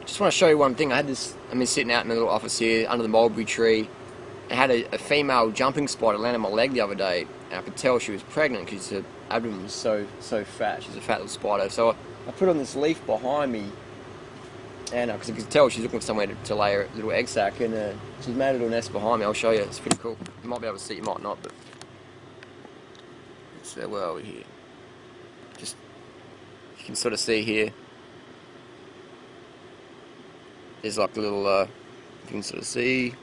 Just want to show you one thing. I'm sitting out in a little office here under the mulberry tree. I had a female jumping spider land on my leg the other day, and I could tell she was pregnant because her abdomen was so fat. She's a fat little spider. So I put on this leaf behind me, and because I could tell she's looking for somewhere to lay her little egg sac, and she's made a little nest behind me. I'll show you. It's pretty cool. You might be able to see, you might not, but it's where are we here? Just you can sort of see here. There's like a little, you can sort of see.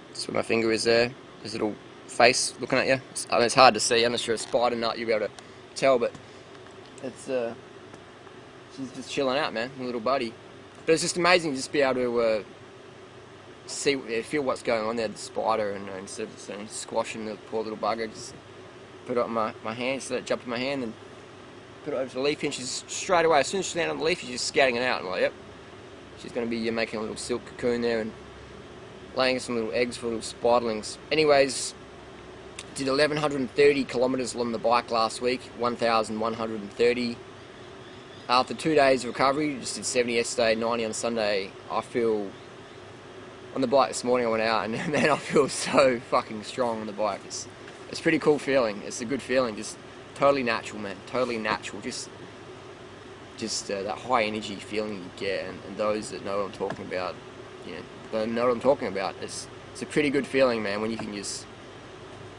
That's where my finger is there. There's a little face looking at you. I mean, it's hard to see. I'm not sure a spider nut you'll be able to tell, but it's she's just chilling out, man, a little buddy. But it's just amazing to just be able to feel what's going on there, the spider, and instead of squashing the poor little bugger, just put it on my hand, so that jumped in my hand, and put it over to the leaf, and she's straight away, as soon as she's landed on the leaf, she's just scouting it out. I'm like, yep, she's going to be making a little silk cocoon there and laying some little eggs for little spiderlings. Anyways, did 1,130 kilometres along the bike last week, 1,130. After 2 days of recovery, just did 70 yesterday, 90 on Sunday. I feel, on the bike this morning I went out, and man, I feel so fucking strong on the bike. It's a pretty cool feeling. It's a good feeling, just totally natural, man. Totally natural. Just that high energy feeling you get, and those that know what I'm talking about, you know, they know what I'm talking about. It's a pretty good feeling, man, when you can just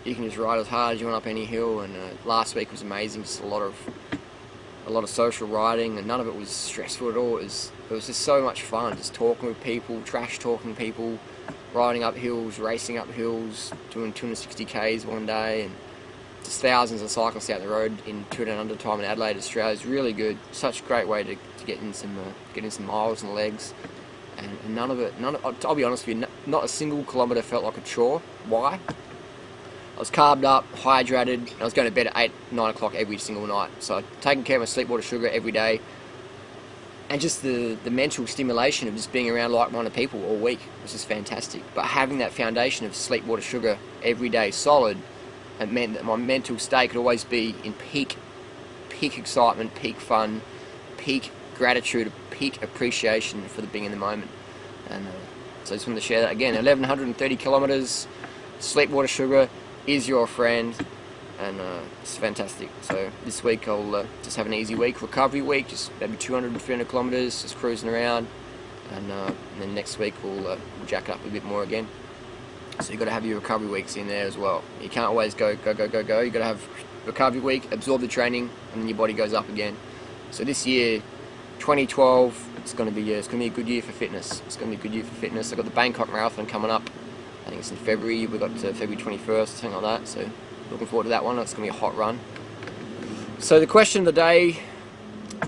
ride as hard as you want up any hill. And last week was amazing. Just a lot of social riding, and none of it was stressful at all. It was just so much fun. Just talking with people, trash talking people, riding up hills, racing up hills, doing 260 k's one day, and just thousands of cyclists out the road in 2 and under time in Adelaide, Australia. Is really good. Such a great way to get in some miles and legs, and none of it. I'll be honest with you, not a single kilometre felt like a chore. Why? I was carbed up, hydrated, and I was going to bed at 8, 9 o'clock every single night. So taking care of my sleep, water, sugar every day, and just the mental stimulation of just being around like-minded people all week was just fantastic. But having that foundation of sleep, water, sugar every day solid, it meant that my mental state could always be in peak excitement, peak fun, peak gratitude, peak appreciation for the being in the moment. And so I just wanted to share that again. 1,130 kilometres, sleep, water, sugar is your friend, and it's fantastic. So this week I'll just have an easy week, recovery week, just maybe 200, 300 kilometres, just cruising around, and then next week we'll jack up a bit more again. So you've got to have your recovery weeks in there as well. You can't always go. You've got to have recovery week, absorb the training, and then your body goes up again. So this year, 2012, it's going to be a good year for fitness. It's going to be a good year for fitness. I've got the Bangkok Marathon coming up. I think it's in February. We've got February 21st, something like that. So looking forward to that one. It's going to be a hot run. So the question of the day,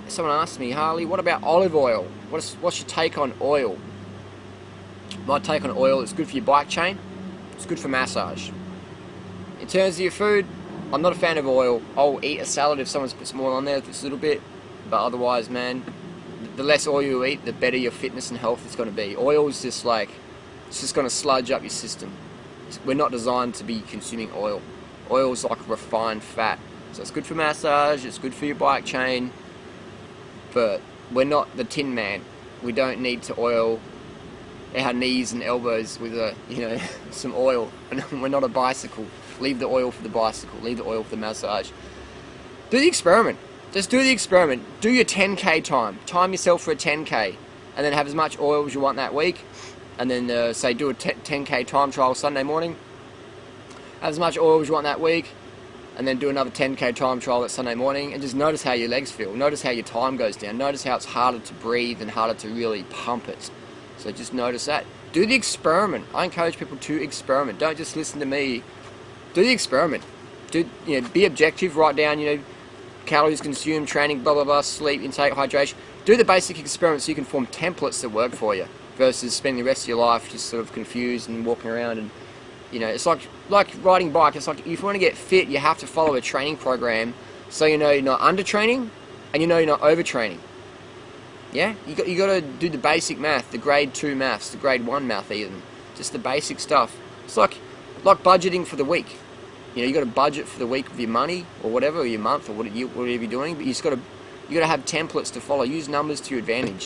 someone asked me, Harley, what about olive oil? What's your take on oil? My take on oil, it's good for your bike chain. It's good for massage. In terms of your food, I'm not a fan of oil. I'll eat a salad if someone's put some oil on there, if it's a little bit. But otherwise, man, the less oil you eat, the better your fitness and health is going to be. Oil is just like, it's just going to sludge up your system. We're not designed to be consuming oil. Oil is like refined fat. So it's good for massage, it's good for your bike chain. But we're not the Tin Man. We don't need to oil our knees and elbows with some oil. We're not a bicycle. Leave the oil for the bicycle. Leave the oil for the massage. Do the experiment. Just do the experiment. Do your 10k time. Time yourself for a 10k, and then have as much oil as you want that week. And then say do a 10k time trial Sunday morning. Have as much oil as you want that week, and then do another 10k time trial that Sunday morning, and just notice how your legs feel. Notice how your time goes down. Notice how it's harder to breathe and harder to really pump it. So just notice that. Do the experiment. I encourage people to experiment. Don't just listen to me. Do the experiment. Be objective. Write down, calories consumed, training, blah, blah, blah, sleep, intake, hydration. Do the basic experiments so you can form templates that work for you, versus spending the rest of your life just sort of confused and walking around. And, it's like riding bike. It's like if you want to get fit, you have to follow a training program so you know you're not under-training and you know you're not over-training. Yeah, you got to do the basic math, the grade 2 maths, the grade 1 math even, just the basic stuff. It's like budgeting for the week. You got to budget for the week with your money or whatever, or your month or whatever you're doing, but you just got to You got to have templates to follow. Use numbers to your advantage.